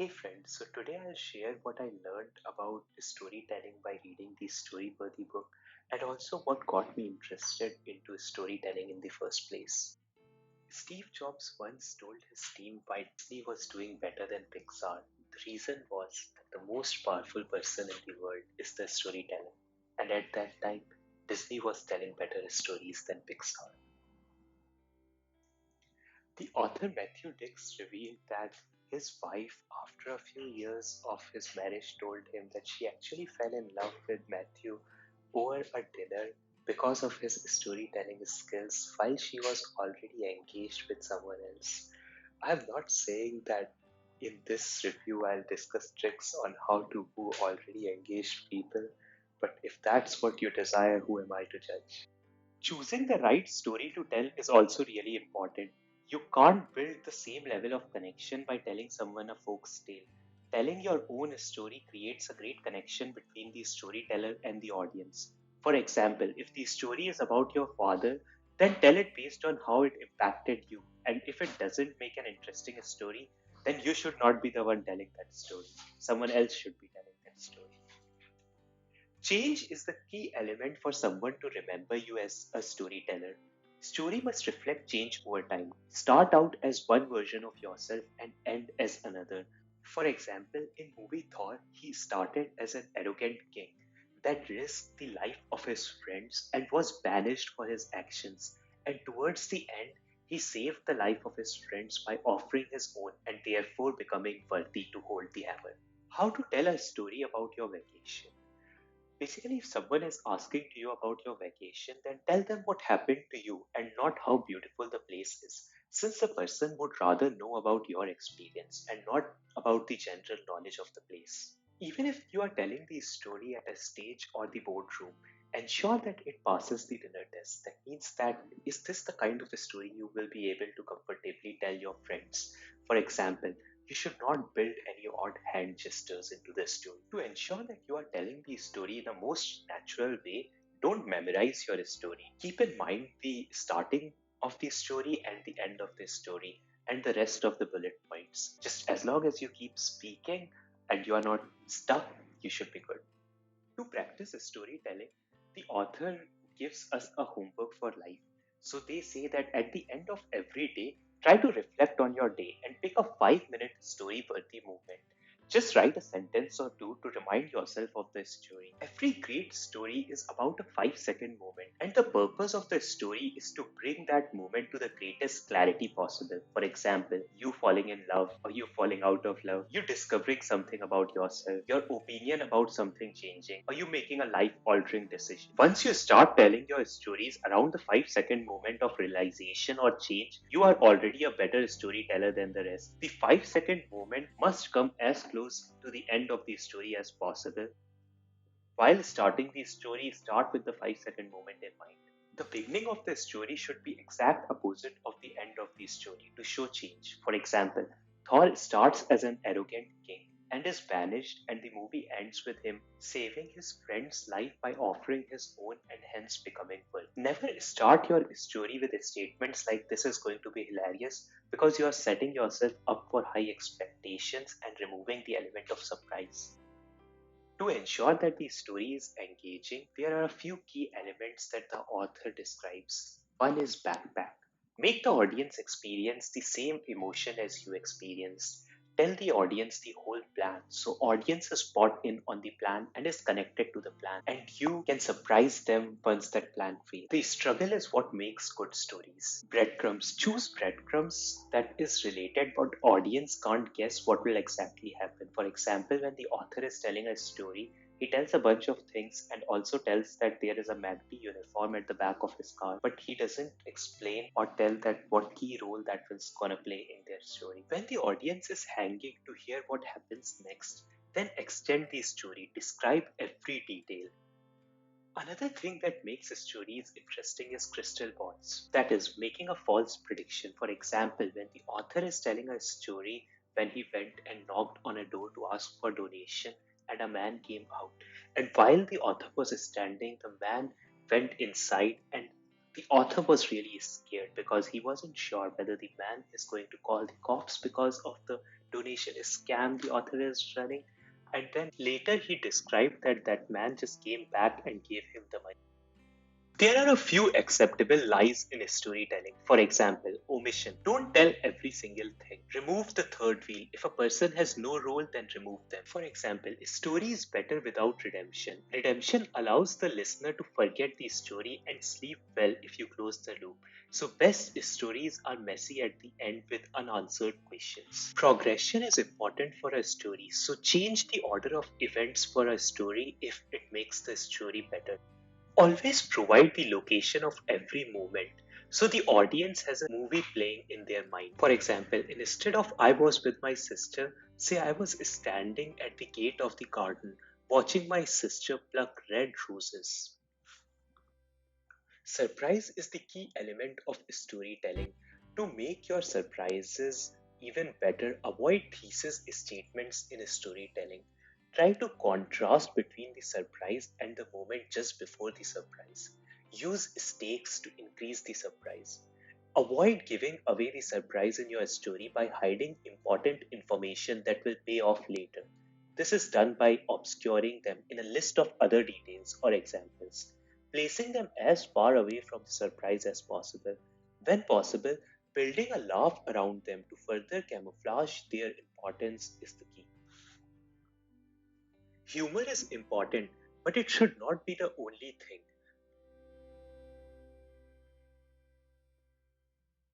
Hey friends, so today I'll share what I learned about storytelling by reading the Storyworthy book and also what got me interested into storytelling in the first place. Steve Jobs once told his team why Disney was doing better than Pixar. The reason was that the most powerful person in the world is the storyteller. And at that time, Disney was telling better stories than Pixar. The author Matthew Dix revealed that his wife, after a few years of his marriage, told him that she actually fell in love with Matthew over a dinner because of his storytelling skills while she was already engaged with someone else. I'm not saying that in this review I'll discuss tricks on how to woo already engaged people, but if that's what you desire, who am I to judge? Choosing the right story to tell is also really important. You can't build the same level of connection by telling someone a folk tale. Telling your own story creates a great connection between the storyteller and the audience. For example, if the story is about your father, then tell it based on how it impacted you. And if it doesn't make an interesting story, then you should not be the one telling that story. Someone else should be telling that story. Change is the key element for someone to remember you as a storyteller. Story must reflect change over time. Start out as one version of yourself and end as another. For example, in movie Thor, he started as an arrogant king that risked the life of his friends and was banished for his actions. And towards the end, he saved the life of his friends by offering his own and therefore becoming worthy to hold the hammer. How to tell a story about your vacation? Basically, if someone is asking to you about your vacation, then tell them what happened to you and not how beautiful the place is, since the person would rather know about your experience and not about the general knowledge of the place. Even if you are telling the story at a stage or the boardroom, ensure that it passes the dinner test. That means that is this the kind of a story you will be able to comfortably tell your friends? For example, you should not build any odd hand gestures into the story. To ensure that you are telling the story in the most natural way, don't memorize your story. Keep in mind the starting of the story and the end of the story and the rest of the bullet points. Just as long as you keep speaking and you are not stuck, you should be good. To practice storytelling, the author gives us a homework for life. So they say that at the end of every day, try to reflect on your day and pick a 5 minute story worthy moment. Just write a sentence or two to remind yourself of the story. Every great story is about a 5-second moment, and the purpose of the story is to bring that moment to the greatest clarity possible. For example, you falling in love, or you falling out of love, you discovering something about yourself, your opinion about something changing, or you making a life altering decision. Once you start telling your stories around the 5-second moment of realization or change, you are already a better storyteller than the rest. The 5-second moment must come as close to the end of the story as possible. While starting the story, start with the 5-second moment in mind. The beginning of the story should be exact opposite of the end of the story to show change. For example, Thor starts as an arrogant king and is banished, and the movie ends with him saving his friend's life by offering his own and hence becoming world. Never start your story with statements like this is going to be hilarious because you are setting yourself up for high expectations and removing the element of surprise. To ensure that the story is engaging, there are a few key elements that the author describes. One is backpack. Make the audience experience the same emotion as you experienced. Tell the audience the whole plan so audience is bought in on the plan and is connected to the plan, and you can surprise them once that plan fails. The struggle is what makes good stories. Breadcrumbs. Choose breadcrumbs that is related but audience can't guess what will exactly happen. For example, when the author is telling a story, he tells a bunch of things and also tells that there is a MACD uniform at the back of his car, but he doesn't explain or tell that what key role that was gonna play in their story. When the audience is hanging to hear what happens next, then extend the story, describe every detail. Another thing that makes stories interesting is crystal balls. That is, making a false prediction. For example, when the author is telling a story when he went and knocked on a door to ask for donation and a man came out. And while the author was standing, the man went inside, and the author was really scared because he wasn't sure whether the man is going to call the cops because of the donation scam the author is running. And then later he described that that man just came back and gave him the money. There are a few acceptable lies in storytelling. For example, omission. Don't tell every single thing. Remove the third wheel. If a person has no role, then remove them. For example, a story is better without redemption. Redemption allows the listener to forget the story and sleep well if you close the loop. So, best stories are messy at the end with unanswered questions. Progression is important for a story, so change the order of events for a story if it makes the story better. Always provide the location of every moment so the audience has a movie playing in their mind. For example, instead of I was with my sister, say I was standing at the gate of the garden watching my sister pluck red roses. Surprise is the key element of storytelling. To make your surprises even better, avoid thesis statements in storytelling. Try to contrast between the surprise and the moment just before the surprise. Use stakes to increase the surprise. Avoid giving away the surprise in your story by hiding important information that will pay off later. This is done by obscuring them in a list of other details or examples, placing them as far away from the surprise as possible. When possible, building a laugh around them to further camouflage their importance is the key. Humor is important, but it should not be the only thing.